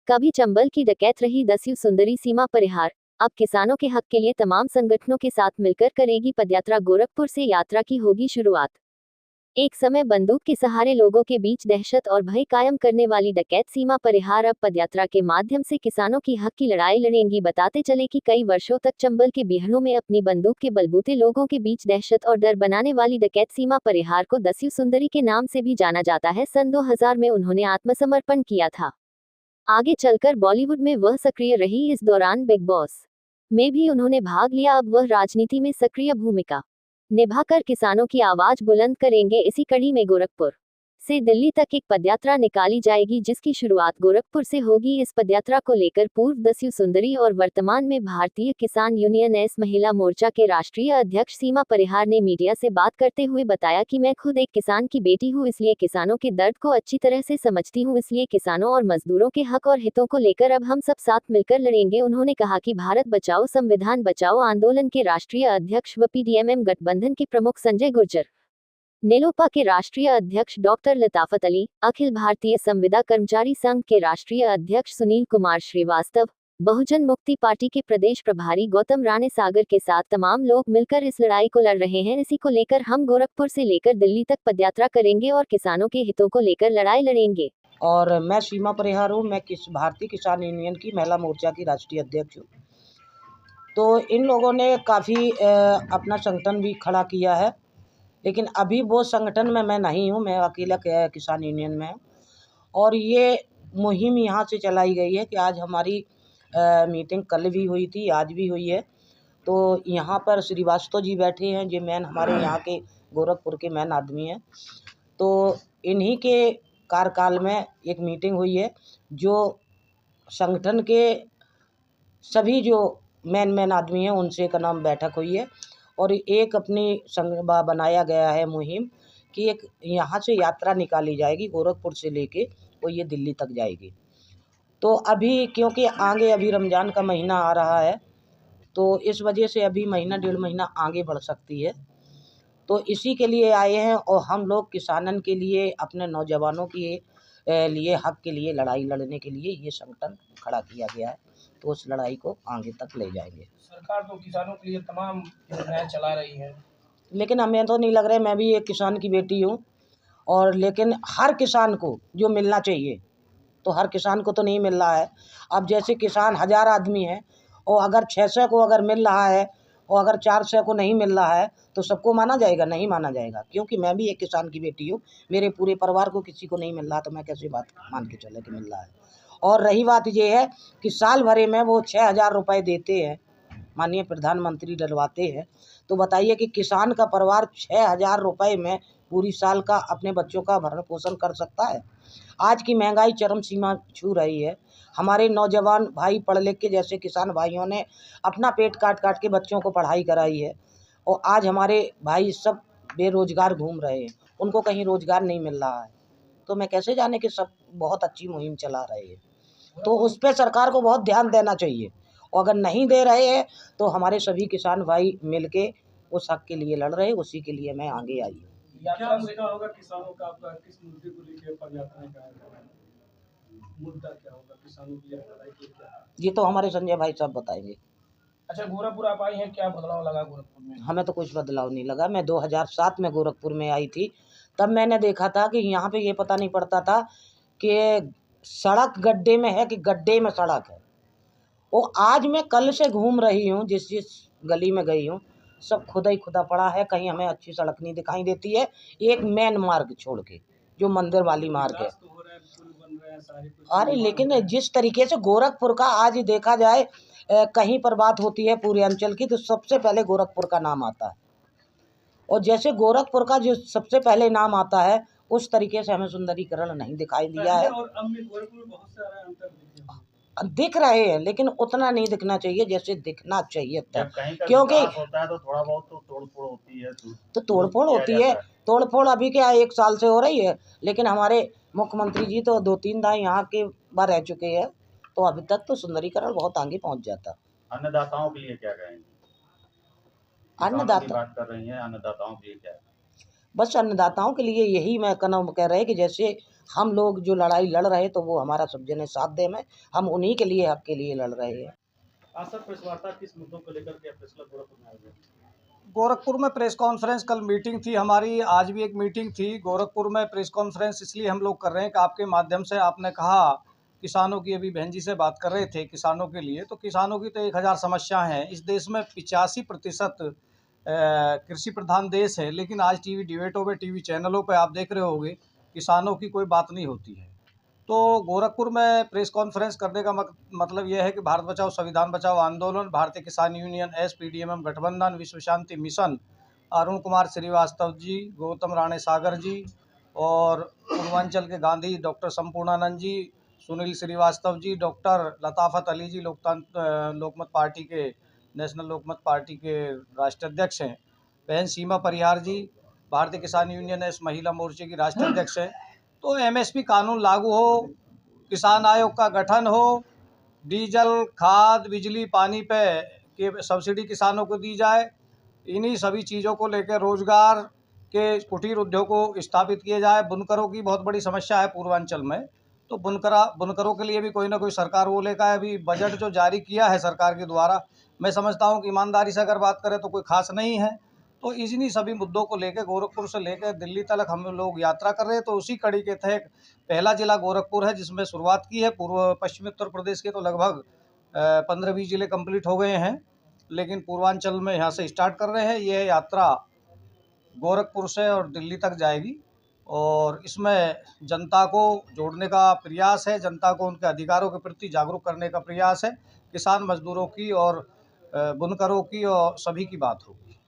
कभी चंबल की डकैत रही दस्यु सुंदरी सीमा परिहार अब किसानों के हक के लिए तमाम संगठनों के साथ मिलकर करेगी पदयात्रा। गोरखपुर से यात्रा की होगी शुरुआत। एक समय बंदूक के सहारे लोगों के बीच दहशत और भय कायम करने वाली डकैत सीमा परिहार अब पदयात्रा के माध्यम से किसानों की हक की लड़ाई लड़ेंगी। बताते चले कि कई वर्षों तक चंबल के बिहड़ों में अपनी बंदूक के बलबूते लोगों के बीच दहशत और डर बनाने वाली डकैत सीमा परिहार को दस्यु सुंदरी के नाम से भी जाना जाता है। सन 2000 में उन्होंने आत्मसमर्पण किया था। आगे चलकर बॉलीवुड में वह सक्रिय रही। इस दौरान बिग बॉस में भी उन्होंने भाग लिया। अब वह राजनीति में सक्रिय भूमिका निभाकर किसानों की आवाज बुलंद करेंगे। इसी कड़ी में गोरखपुर से दिल्ली तक एक पदयात्रा निकाली जाएगी, जिसकी शुरुआत गोरखपुर से होगी। इस पदयात्रा को लेकर पूर्व दस्यु सुंदरी और वर्तमान में भारतीय किसान यूनियन एस महिला मोर्चा के राष्ट्रीय अध्यक्ष सीमा परिहार ने मीडिया से बात करते हुए बताया कि मैं खुद एक किसान की बेटी हूं, इसलिए किसानों के दर्द को अच्छी तरह से समझती हूं, इसलिए किसानों और मजदूरों के हक और हितों को लेकर अब हम सब साथ मिलकर लड़ेंगे। उन्होंने कहा कि भारत बचाओ संविधान बचाओ आंदोलन के राष्ट्रीय अध्यक्ष व पीडीएमएम गठबंधन के प्रमुख संजय गुर्जर, नेलोपा के राष्ट्रीय अध्यक्ष डॉक्टर लताफत अली, अखिल भारतीय संविदा कर्मचारी संघ के राष्ट्रीय अध्यक्ष सुनील कुमार श्रीवास्तव, बहुजन मुक्ति पार्टी के प्रदेश प्रभारी गौतम राणे सागर के साथ तमाम लोग मिलकर इस लड़ाई को लड़ रहे हैं। इसी को लेकर हम गोरखपुर से लेकर दिल्ली तक पदयात्रा करेंगे और किसानों के हितों को लेकर लड़ाई लड़ेंगे। और मैं सीमा परिहार हूँ। मैं भारतीय किसान यूनियन की महिला मोर्चा की राष्ट्रीय अध्यक्ष हूँ। तो इन लोगों ने काफ़ी अपना संगठन भी खड़ा किया है, लेकिन अभी वो संगठन में मैं नहीं हूँ। मैं अकेला किसान यूनियन में हूँ। और ये मुहिम यहाँ से चलाई गई है कि आज हमारी मीटिंग कल भी हुई थी, आज भी हुई है। तो यहाँ पर श्रीवास्तव जी बैठे हैं, जो मैन हमारे यहाँ के गोरखपुर के मैन आदमी हैं। तो इन्हीं के कार्यकाल में एक मीटिंग हुई है, जो संगठन के सभी जो मैन आदमी हैं उनसे एक नाम बैठक हुई है। और एक अपनी बनाया गया है मुहिम कि एक यहाँ से यात्रा निकाली जाएगी गोरखपुर से लेके और ये दिल्ली तक जाएगी। तो अभी क्योंकि आगे अभी रमज़ान का महीना आ रहा है, तो इस वजह से अभी महीना डेढ़ महीना आगे बढ़ सकती है। तो इसी के लिए आए हैं और हम लोग किसानन के लिए, अपने नौजवानों के लिए, हक के लिए लड़ाई लड़ने के लिए ये संगठन खड़ा किया गया है। तो उस लड़ाई को आगे तक ले जाएंगे। सरकार तो किसानों के लिए तमाम योजनाएं चला रही है, लेकिन हमें तो नहीं लग रहा है। मैं भी एक किसान की बेटी हूँ, और लेकिन हर किसान को जो मिलना चाहिए तो हर किसान को तो नहीं मिल रहा है। अब जैसे किसान 1000 आदमी हैं और अगर 600 को अगर मिल रहा है और अगर 400 को नहीं मिल रहा है तो सबको माना जाएगा? नहीं माना जाएगा, क्योंकि मैं भी एक किसान की बेटी हूँ। मेरे पूरे परिवार को किसी को नहीं मिल रहा, तो मैं कैसे बात मान के चले कि मिल रहा है। और रही बात ये है कि साल भरे में वो 6000 रुपये देते हैं, माननीय प्रधानमंत्री डलवाते हैं। तो बताइए कि किसान का परिवार 6000 रुपये में पूरी साल का अपने बच्चों का भरण पोषण कर सकता है? आज की महंगाई चरम सीमा छू रही है। हमारे नौजवान भाई पढ़ लिख के, जैसे किसान भाइयों ने अपना पेट काट काट के बच्चों को पढ़ाई कराई है, और आज हमारे भाई सब बेरोजगार घूम रहे हैं, उनको कहीं रोजगार नहीं मिल रहा है। तो मैं कैसे जाने कि सब बहुत अच्छी मुहिम चला रहे हैं। तो उस पर सरकार को बहुत ध्यान देना चाहिए, और अगर नहीं दे रहे हैं तो हमारे सभी किसान भाई मिलके उस हक के लिए लड़ रहे हैं। उसी के लिए मैं आगे आई हूँ। क्या मुद्दा होगा किसानों का? आपका किस मुद्दे को लेकर पदयात्रा निकाला? मुद्दा क्या होगा किसानों की लड़ाई के? क्या ये तो हमारे संजय भाई साहब बताएंगे। अच्छा, गोरखपुर आप आई हैं, क्या बदलाव लगा गोरखपुर में? हमें तो कुछ बदलाव नहीं लगा। मैं 2007 में गोरखपुर में आई थी, तब मैंने देखा था कि यहाँ पे ये पता नहीं पड़ता था कि सड़क गड्ढे में है कि गड्ढे में सड़क है। और आज मैं कल से घूम रही हूँ, जिस जिस गली में गई हूँ सब खुदा ही खुदा पड़ा है। कहीं हमें अच्छी सड़क नहीं दिखाई देती है, एक मेन मार्ग छोड़ के, जो मंदिर वाली मार्ग है। अरे लेकिन जिस तरीके से गोरखपुर का आज देखा जाए, कहीं पर बात होती है पूरे अंचल की तो सबसे पहले गोरखपुर का नाम आता है। और जैसे गोरखपुर का जो सबसे पहले नाम आता है, उस तरीके से हमें सुंदरीकरण नहीं दिखाई दिया है। दिख रहे हैं, लेकिन उतना नहीं दिखना चाहिए जैसे दिखना चाहिए था। क्योंकि होता है तो थोड़ा बहुत तो तोड़फोड़ होती है। तो तोड़फोड़ होती है। तोड़फोड़ अभी क्या 1 साल से हो रही है, लेकिन हमारे मुख्यमंत्री जी तो 2-3 दाई यहाँ के बार रह चुके हैं, तो अभी तक तो सुंदरीकरण बहुत आगे पहुँच जाता। अन्नदाताओं के लिए क्या कहेंगे? अन्नदाता बात कर रही हैं, अन्नदाताओं के लिए क्या है? बस अन्नदाताओं के लिए यही मैं कह रहे कि जैसे हम लोग जो लड़ाई लड़ रहे तो वो हमारा सब जने साथ दे में, हम उन्हीं के लिए, हक के लिए लड़ रहे हैं। आज सर प्रेस वार्ता किस मुद्दों को लेकर के प्रेस क्लब गोरखपुर में आयोजित? गोरखपुर में प्रेस कॉन्फ्रेंस, कल मीटिंग थी हमारी, आज भी एक मीटिंग थी। गोरखपुर में प्रेस कॉन्फ्रेंस इसलिए हम लोग कर रहे हैं कि आपके माध्यम से आपने कहा किसानों की, अभी बहन जी से बात कर रहे थे किसानों के लिए, तो किसानों की तो 1000 समस्याएं हैं। इस देश में 85% कृषि प्रधान देश है, लेकिन आज टीवी डिबेटों पे, टीवी चैनलों पे आप देख रहे होंगे किसानों की कोई बात नहीं होती है। तो गोरखपुर में प्रेस कॉन्फ्रेंस करने का मतलब यह है कि भारत बचाओ संविधान बचाओ आंदोलन, भारतीय किसान यूनियन, एसपीडीएमएम गठबंधन, विश्व शांति मिशन, अरुण कुमार श्रीवास्तव जी, गौतम राणे सागर जी और पूर्वांचल के गांधी डॉक्टर संपूर्णानंद जी, सुनील श्रीवास्तव जी, डॉक्टर लताफत अली जी, लोकमत पार्टी के, नेशनल लोकमत पार्टी के राष्ट्रीय अध्यक्ष हैं, बहन सीमा परिहार जी, भारतीय किसान यूनियन एस महिला मोर्चे की राष्ट्रीय अध्यक्ष हैं। तो एमएसपी कानून लागू हो, किसान आयोग का गठन हो, डीजल, खाद, बिजली, पानी पे के सब्सिडी किसानों को दी जाए, इन्हीं सभी चीज़ों को लेकर रोजगार के कुटीर उद्योग को स्थापित किए जाए। बुनकरों की बहुत बड़ी समस्या है पूर्वांचल में, तो बुनकरों के लिए भी कोई ना कोई सरकार वो लेकर अभी बजट जो जारी किया है सरकार के द्वारा, मैं समझता हूँ कि ईमानदारी से अगर बात करें तो कोई खास नहीं है। तो इन्हीं सभी मुद्दों को लेकर गोरखपुर से लेकर दिल्ली तक हम लोग यात्रा कर रहे हैं। तो उसी कड़ी के तहत पहला जिला गोरखपुर है जिसमें शुरुआत की है। पूर्व पश्चिमी उत्तर प्रदेश के तो लगभग 15-20 जिले कंप्लीट हो गए हैं, लेकिन पूर्वांचल में यहाँ से स्टार्ट कर रहे हैं। ये यात्रा गोरखपुर से और दिल्ली तक जाएगी और इसमें जनता को जोड़ने का प्रयास है, जनता को उनके अधिकारों के प्रति जागरूक करने का प्रयास है। किसान मजदूरों की और बुनकरों की और सभी की बात होगी।